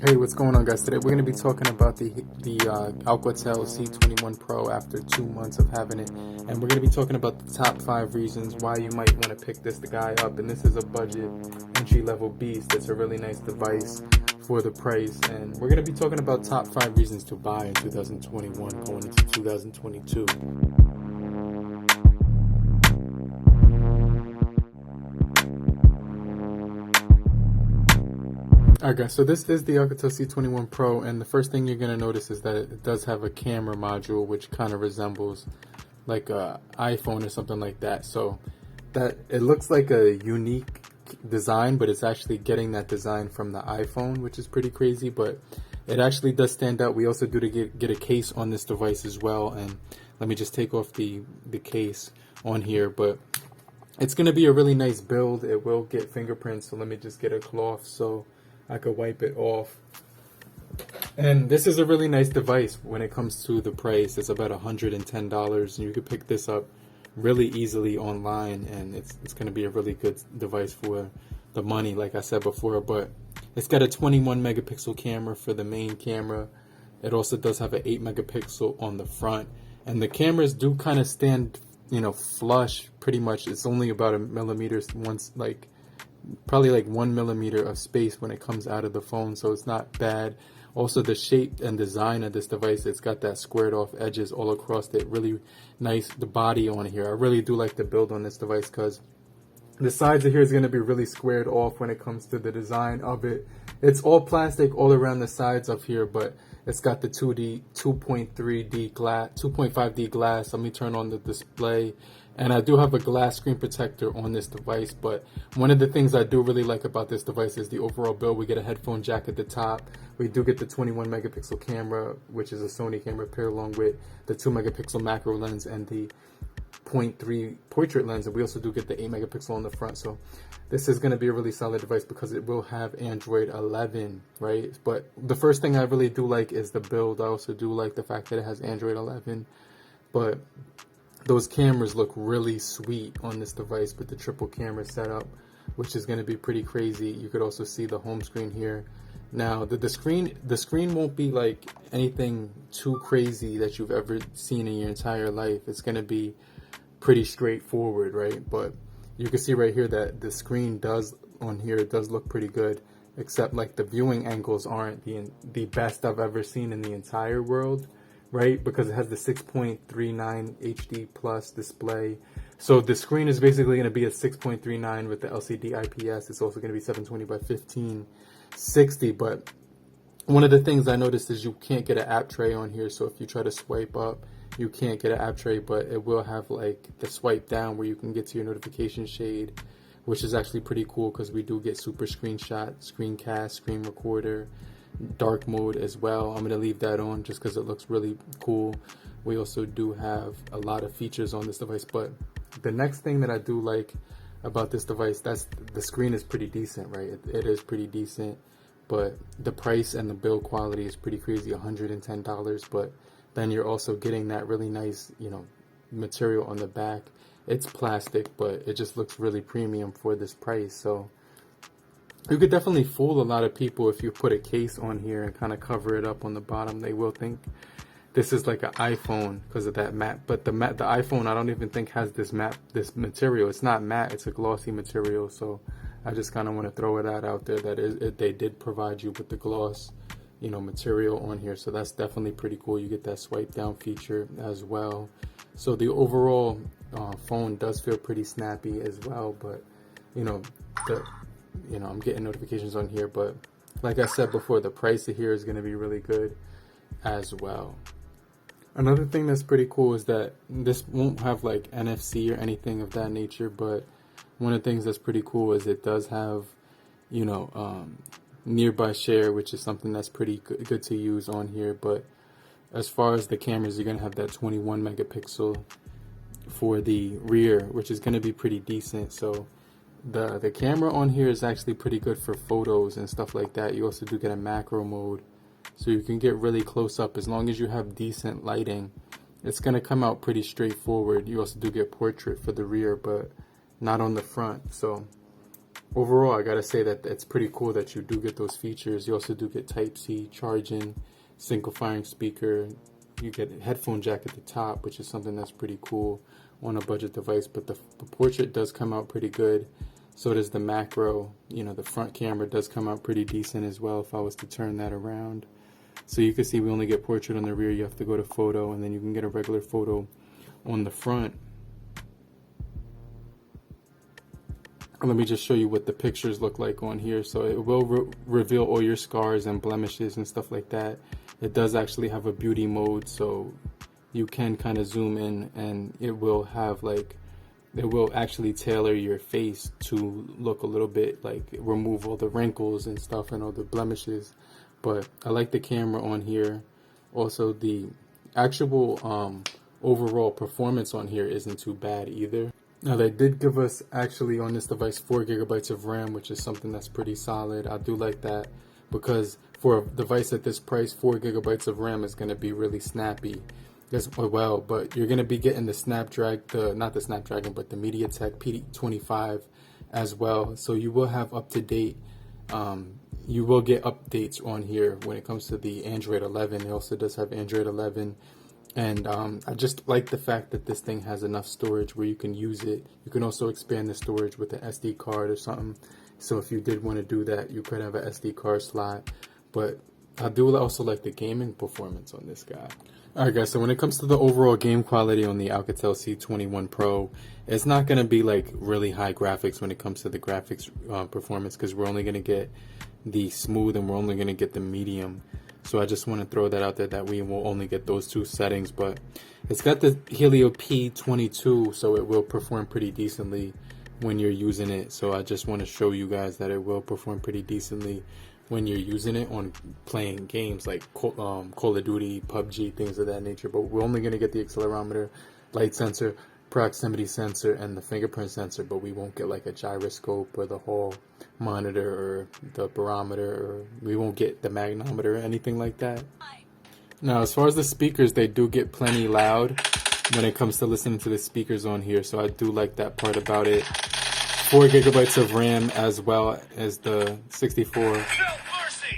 Hey, what's going on, guys? Today we're going to be talking about the Oukitel C21 Pro after 2 months of having it, and we're going to be talking about the top 5 reasons why you might want to pick this guy up. And this is a budget entry-level beast. It's a really nice device for the price, and we're going to be talking about top 5 reasons to buy in 2021 going into 2022. Alright guys, so this is the Oukitel C21 Pro, and the first thing you're going to notice is that it does have a camera module which kind of resembles like a iPhone or something like that. So that it looks like a unique design, but it's actually getting that design from the iPhone, which is pretty crazy, but it actually does stand out. We also do to get a case on this device as well, and let me just take off the case on here, but it's going to be a really nice build. It will get fingerprints, so let me just get a cloth so I could wipe it off. And this is a really nice device when it comes to the price. It's about $110, and you could pick this up really easily online, and it's going to be a really good device for the money, like I said before. But it's got a 21 megapixel camera for the main camera. It also does have an 8 megapixel on the front, and the cameras do kind of stand, flush pretty much. It's only about a millimeter once, probably like 1 millimeter of space when it comes out of the phone, so it's not bad. Also, the shape and design of this device, it's got that squared off edges all across it. Really nice, the body on here. I really do like the build on this device because the sides of here is going to be really squared off when it comes to the design of it. It's all plastic all around the sides of here, but it's got the 2.3D glass, 2.5D glass. Let me turn on the display. And I do have a glass screen protector on this device, but one of the things I do really like about this device is the overall build. We get a headphone jack at the top. We do get the 21 megapixel camera, which is a Sony camera, paired along with the 2 megapixel macro lens and the 0.3 portrait lens, and we also do get the 8 megapixel on the front. So this is going to be a really solid device because it will have Android 11, right? But the first thing I really do like is the build. I also do like the fact that it has Android 11, but those cameras look really sweet on this device with the triple camera setup, which is going to be pretty crazy. You could also see the home screen here. Now the screen won't be like anything too crazy that you've ever seen in your entire life. It's going to be pretty straightforward, right? But you can see right here that the screen does look pretty good, except like the viewing angles aren't the best I've ever seen in the entire world, right? Because it has the 6.39 HD plus display. So the screen is basically going to be a 6.39 with the LCD IPS. It's also going to be 720 by 1560. But one of the things I noticed is you can't get an app tray on here. So if you try to swipe up, you can't get an app tray, but it will have like the swipe down where you can get to your notification shade, which is actually pretty cool because we do get super screenshot, screencast, screen recorder, dark mode as well. I'm going to leave that on just because it looks really cool. We also do have a lot of features on this device, but the next thing that I do like about this device, that's the screen is pretty decent, right? It is pretty decent, but the price and the build quality is pretty crazy, $110, but then you're also getting that really nice, material on the back. It's plastic, but it just looks really premium for this price. So you could definitely fool a lot of people if you put a case on here and kind of cover it up on the bottom. They will think this is like an iPhone because of that matte. But the iPhone, I don't even think has this material. It's not matte. It's a glossy material. So I just kind of want to throw it out there that they did provide you with the gloss, material on here. So that's definitely pretty cool. You get that swipe down feature as well. So the overall phone does feel pretty snappy as well. But I'm getting notifications on here, but like I said before, the price of here is going to be really good as well. Another thing that's pretty cool is that this won't have like NFC or anything of that nature, but one of the things that's pretty cool is it does have, nearby share, which is something that's pretty good to use on here. But as far as the cameras, you're going to have that 21 megapixel for the rear, which is going to be pretty decent. So the camera on here is actually pretty good for photos and stuff like that. You also do get a macro mode, so you can get really close up. As long as you have decent lighting, it's going to come out pretty straightforward. You also do get portrait for the rear, but not on the front. So overall, I gotta say that it's pretty cool that you do get those features. You also do get Type-C charging, single firing speaker. You get a headphone jack at the top, which is something that's pretty cool on a budget device. But the portrait does come out pretty good. So does the macro. You know, the front camera does come out pretty decent as well if I was to turn that around. So you can see we only get portrait on the rear. You have to go to photo, and then you can get a regular photo on the front. Let me just show you what the pictures look like on here. So it will reveal all your scars and blemishes and stuff like that. It does actually have a beauty mode, so you can kind of zoom in, and it will have like, it will actually tailor your face to look a little bit like, remove all the wrinkles and stuff and all the blemishes. But I like the camera on here. Also, the actual overall performance on here isn't too bad either. Now, they did give us actually on this device 4 gigabytes of RAM, which is something that's pretty solid. I do like that because for a device at this price, 4 gigabytes of RAM is going to be really snappy as well. But you're going to be getting the not the Snapdragon, but the MediaTek P25 as well. So you will have up-to-date, you will get updates on here when it comes to the Android 11. It also does have Android 11. And I just like the fact that this thing has enough storage where you can use it. You can also expand the storage with an SD card or something. So if you did want to do that, you could have an SD card slot. But I do also like the gaming performance on this guy. Alright guys, so when it comes to the overall game quality on the Oukitel C21 Pro, it's not going to be like really high graphics when it comes to the graphics performance, because we're only going to get the smooth and we're only going to get the medium. So I just want to throw that out there that we will only get those two settings. But it's got the Helio P22, so it will perform pretty decently when you're using it. So I just want to show you guys that it will perform pretty decently when you're using it on playing games like Call of Duty, PUBG, things of that nature. But we're only going to get the accelerometer, light sensor, proximity sensor, and the fingerprint sensor, but we won't get like a gyroscope or the Hall monitor or the barometer, or we won't get the magnometer or anything like that. Now, as far as the speakers, they do get plenty loud when it comes to listening to the speakers on here, so I do like that part about it. 4 gigabytes of RAM as well as the 64.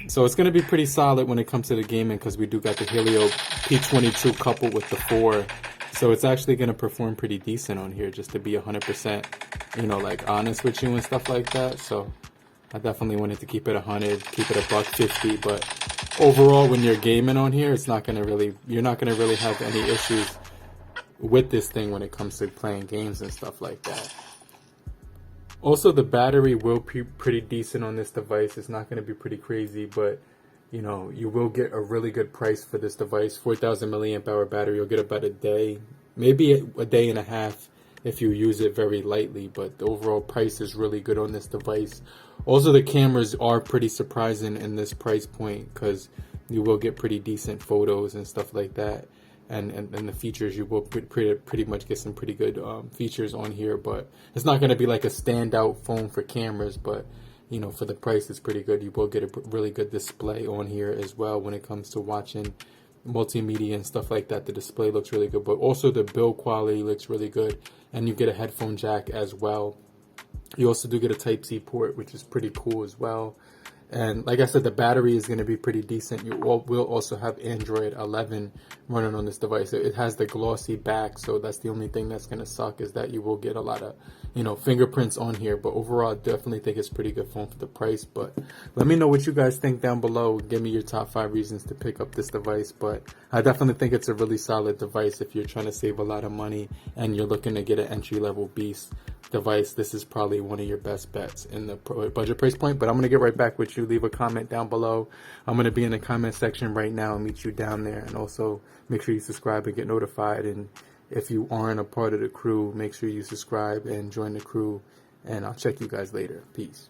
So it's going to be pretty solid when it comes to the gaming, because we do got the Helio P22 coupled with the 4. So it's actually going to perform pretty decent on here, just to be 100%, you know, like honest with you and stuff like that. So I definitely wanted to keep it 100, keep it $150. But overall, when you're gaming on here, it's not going to really, you're not going to really have any issues with this thing when it comes to playing games and stuff like that. Also, the battery will be pretty decent on this device. It's not going to be pretty crazy, but you know, you will get a really good price for this device. 4,000 milliamp hour battery. You'll get about a day, maybe a day and a half if you use it very lightly, but the overall price is really good on this device. Also, the cameras are pretty surprising in this price point, because you will get pretty decent photos and stuff like that. And the features, you will pretty much get some pretty good features on here, but it's not going to be like a standout phone for cameras, but you know, for the price, it's pretty good. You will get a really good display on here as well when it comes to watching multimedia and stuff like that. The display looks really good, but also the build quality looks really good, and you get a headphone jack as well. You also do get a Type-C port, which is pretty cool as well. And like I said, the battery is going to be pretty decent. You will also have Android 11 running on this device. It has the glossy back, so that's the only thing that's going to suck, is that you will get a lot of, you know, fingerprints on here. But overall, I definitely think it's a pretty good phone for the price. But let me know what you guys think down below. Give me your top 5 reasons to pick up this device. But I definitely think it's a really solid device if you're trying to save a lot of money and you're looking to get an entry-level beast device. This is probably one of your best bets in the budget price point. But I'm going to get right back with you. Leave a comment down below. I'm going to be in the comment section right now and meet you down there. And also make sure you subscribe and get notified. And if you aren't a part of the crew, make sure you subscribe and join the crew. And I'll check you guys later. Peace.